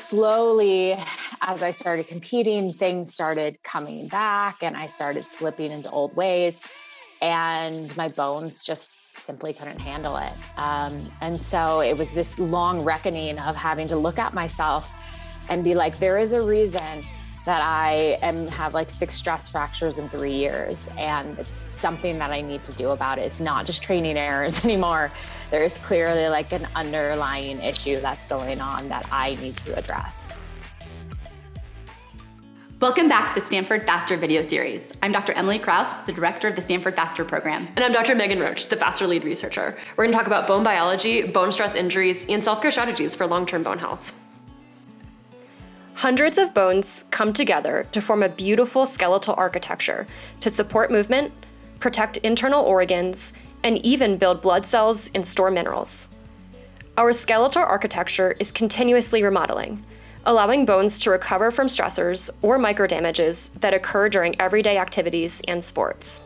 slowly, as I started competing, things started coming back and I started slipping into old ways, and my bones just simply couldn't handle it. And so it was this long reckoning of having to look at myself and be like, there is a reason that I have like 6 stress fractures in 3 years. And it's something that I need to do about it. It's not just training errors anymore. There is clearly like an underlying issue that's going on that I need to address. Welcome back to the Stanford Faster video series. I'm Dr. Emily Kraus, the director of the Stanford Faster program. And I'm Dr. Megan Roach, the Faster lead researcher. We're going to talk about bone biology, bone stress injuries, and self-care strategies for long-term bone health. Hundreds of bones come together to form a beautiful skeletal architecture to support movement, protect internal organs, and even build blood cells and store minerals. Our skeletal architecture is continuously remodeling, allowing bones to recover from stressors or microdamages that occur during everyday activities and sports.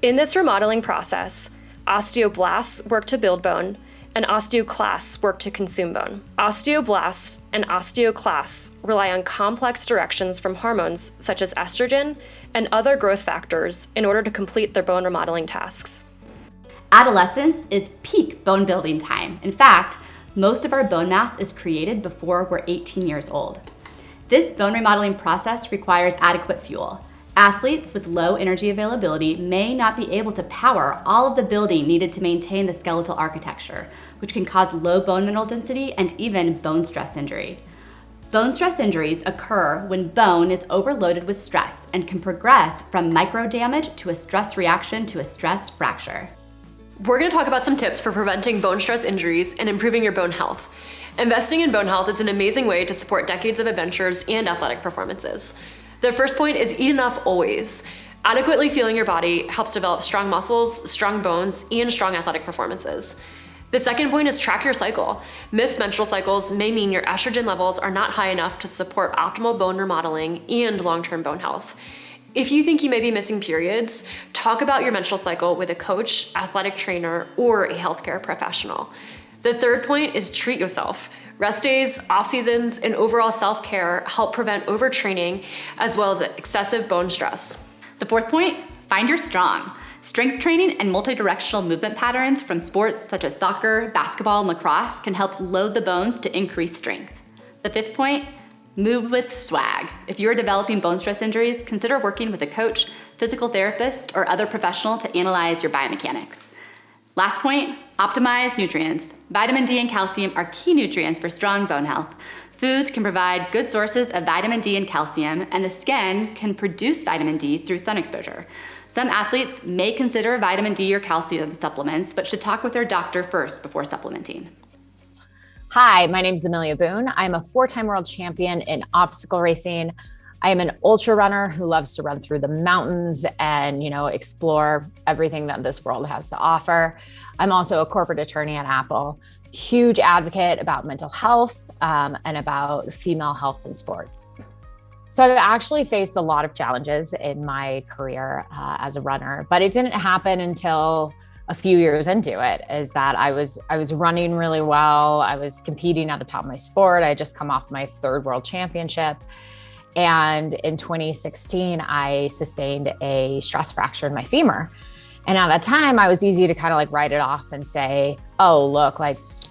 In this remodeling process, osteoblasts work to build bone, and osteoclasts work to consume bone. Osteoblasts and osteoclasts rely on complex directions from hormones such as estrogen and other growth factors in order to complete their bone remodeling tasks. Adolescence is peak bone building time. In fact, most of our bone mass is created before we're 18 years old. This bone remodeling process requires adequate fuel. Athletes with low energy availability may not be able to power all of the building needed to maintain the skeletal architecture, which can cause low bone mineral density and even bone stress injury. Bone stress injuries occur when bone is overloaded with stress and can progress from microdamage to a stress reaction to a stress fracture. We're going to talk about some tips for preventing bone stress injuries and improving your bone health. Investing in bone health is an amazing way to support decades of adventures and athletic performances. The first point is eat enough always. Adequately fueling your body helps develop strong muscles, strong bones, and strong athletic performances. The second point is track your cycle. Missed menstrual cycles may mean your estrogen levels are not high enough to support optimal bone remodeling and long-term bone health. If you think you may be missing periods, talk about your menstrual cycle with a coach, athletic trainer, or a healthcare professional. The third point is treat yourself. Rest days, off seasons, and overall self-care help prevent overtraining as well as excessive bone stress. The fourth point, find your strong. Strength training and multi-directional movement patterns from sports such as soccer, basketball, and lacrosse can help load the bones to increase strength. The fifth point, move with swag. If you're developing bone stress injuries, consider working with a coach, physical therapist, or other professional to analyze your biomechanics. Last point, optimize nutrients. Vitamin D and calcium are key nutrients for strong bone health. Foods can provide good sources of vitamin D and calcium, and the skin can produce vitamin D through sun exposure. Some athletes may consider vitamin D or calcium supplements, but should talk with their doctor first before supplementing. Hi, my name is Amelia Boone. I'm a 4-time world champion in obstacle racing. I am an ultra runner who loves to run through the mountains and, explore everything that this world has to offer. I'm also a corporate attorney at Apple, huge advocate about mental health and about female health in sport. So I've actually faced a lot of challenges in my career as a runner, but it didn't happen until a few years into it. Is that I was running really well. I was competing at the top of my sport. I had just come off my 3rd world championship. And in 2016, I sustained a stress fracture in my femur. And at that time, I was easy to kind of write it off and say, oh, look,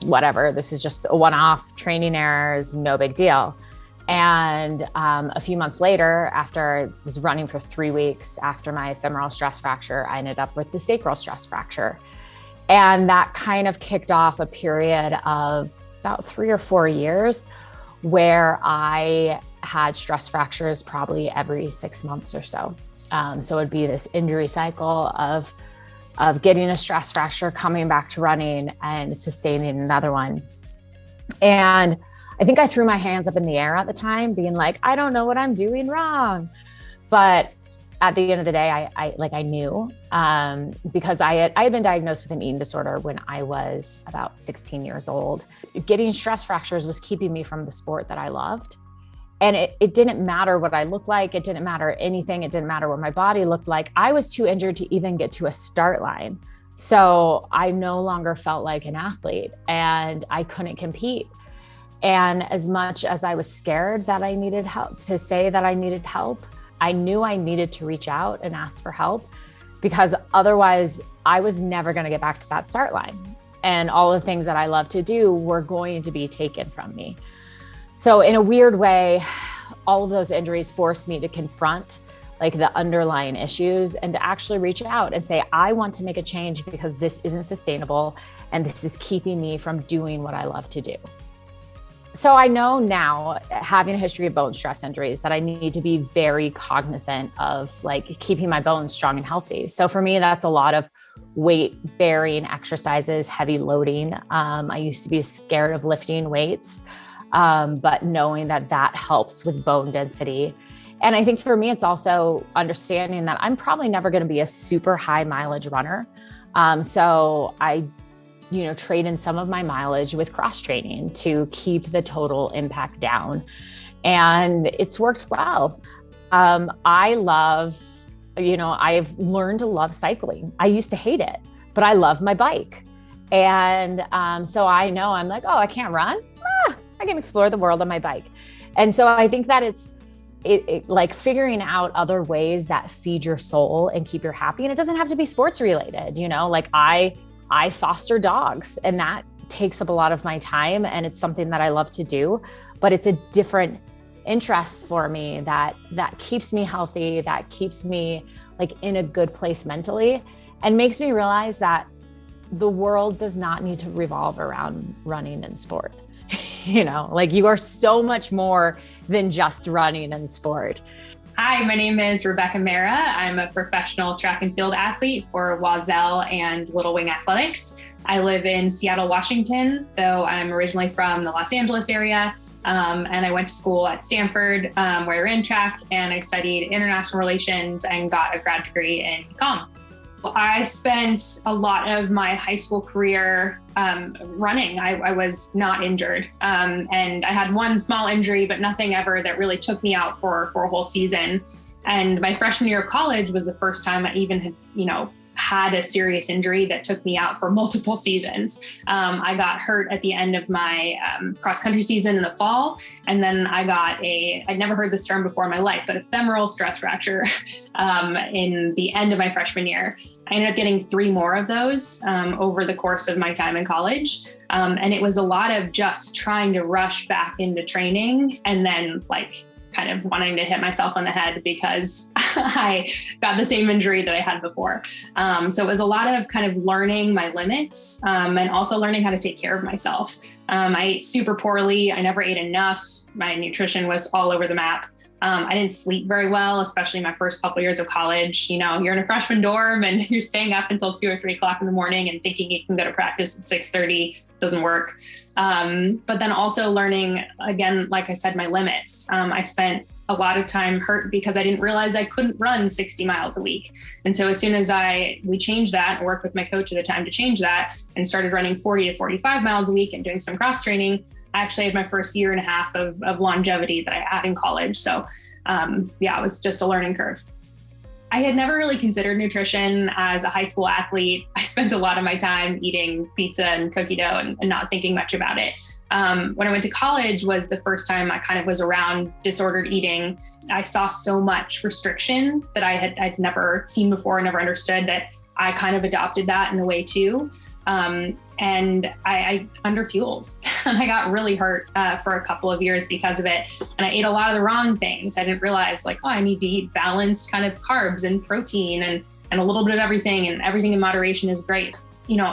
whatever, this is just a one-off, training errors, no big deal. And a few months later, after I was running for 3 weeks after my femoral stress fracture, I ended up with the sacral stress fracture. And that kind of kicked off a period of about 3 or 4 years where I had stress fractures probably every 6 months or so. So it'd be this injury cycle of getting a stress fracture, coming back to running, and sustaining another one. And I think I threw my hands up in the air at the time, being like, I don't know what I'm doing wrong. But at the end of the day, I knew because I had been diagnosed with an eating disorder when I was about 16 years old. Getting stress fractures was keeping me from the sport that I loved. And it didn't matter what I looked like. It didn't matter anything. It didn't matter what my body looked like. I was too injured to even get to a start line. So I no longer felt like an athlete and I couldn't compete. And as much as I was scared that I needed help, to say that I needed help, I knew I needed to reach out and ask for help, because otherwise I was never going to get back to that start line. And all the things that I love to do were going to be taken from me. So in a weird way, all of those injuries forced me to confront like the underlying issues and to actually reach out and say, I want to make a change because this isn't sustainable and this is keeping me from doing what I love to do. So I know now, having a history of bone stress injuries, that I need to be very cognizant of like keeping my bones strong and healthy. So for me, that's a lot of weight bearing exercises, heavy loading. I used to be scared of lifting weights, but knowing that that helps with bone density. And I think for me, it's also understanding that I'm probably never going to be a super high mileage runner. So I trade in some of my mileage with cross training to keep the total impact down. And it's worked well. I've learned to love cycling. I used to hate it, but I love my bike. And so I know I'm like, oh, I can't run. I can explore the world on my bike. And so I think that it's like figuring out other ways that feed your soul and keep you happy. And it doesn't have to be sports related, like I foster dogs, and that takes up a lot of my time, and it's something that I love to do, but it's a different interest for me that keeps me healthy, that keeps me like in a good place mentally, and makes me realize that the world does not need to revolve around running and sport. Like you are so much more than just running and sport. Hi, my name is Rebecca Mara. I'm a professional track and field athlete for Wazelle and Little Wing Athletics. I live in Seattle, Washington, though I'm originally from the Los Angeles area. And I went to school at Stanford, where I ran track, and I studied international relations and got a grad degree in comm. I spent a lot of my high school career running. I was not injured. And I had one small injury, but nothing ever that really took me out for a whole season. And my freshman year of college was the first time I even had a serious injury that took me out for multiple seasons. I got hurt at the end of my cross-country season in the fall. And then I got I'd never heard this term before in my life, but a femoral stress fracture in the end of my freshman year. I ended up getting 3 more of those over the course of my time in college. And it was a lot of just trying to rush back into training and then kind of wanting to hit myself on the head because I got the same injury that I had before. So it was a lot of kind of learning my limits and also learning how to take care of myself. I ate super poorly. I never ate enough. My nutrition was all over the map. I didn't sleep very well, especially my first couple years of college. You're in a freshman dorm and you're staying up until 2 or 3 o'clock in the morning and thinking you can go to practice at 6:30. Doesn't work. But then also learning, again, like I said, my limits. I spent a lot of time hurt because I didn't realize I couldn't run 60 miles a week. And so as soon as we changed that and worked with my coach at the time to change that and started running 40 to 45 miles a week and doing some cross training, I actually had my first year and a half of longevity that I had in college. So it was just a learning curve. I had never really considered nutrition as a high school athlete. I spent a lot of my time eating pizza and cookie dough and not thinking much about it. When I went to college was the first time I kind of was around disordered eating. I saw so much restriction that I'd never seen before, never understood, that I kind of adopted that in a way too. And I underfueled and I got really hurt for a couple of years because of it. And I ate a lot of the wrong things. I didn't realize I need to eat balanced kind of carbs and protein and a little bit of everything, and everything in moderation is great.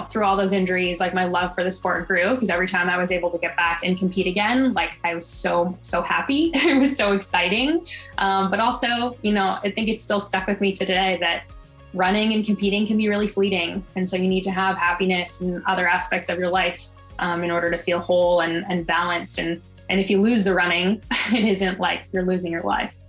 Through all those injuries, my love for the sport grew because every time I was able to get back and compete again, I was so happy. It was so exciting. But also, I think it's still stuck with me to today that running and competing can be really fleeting. And so you need to have happiness in other aspects of your life in order to feel whole and balanced. And if you lose the running, it isn't like you're losing your life.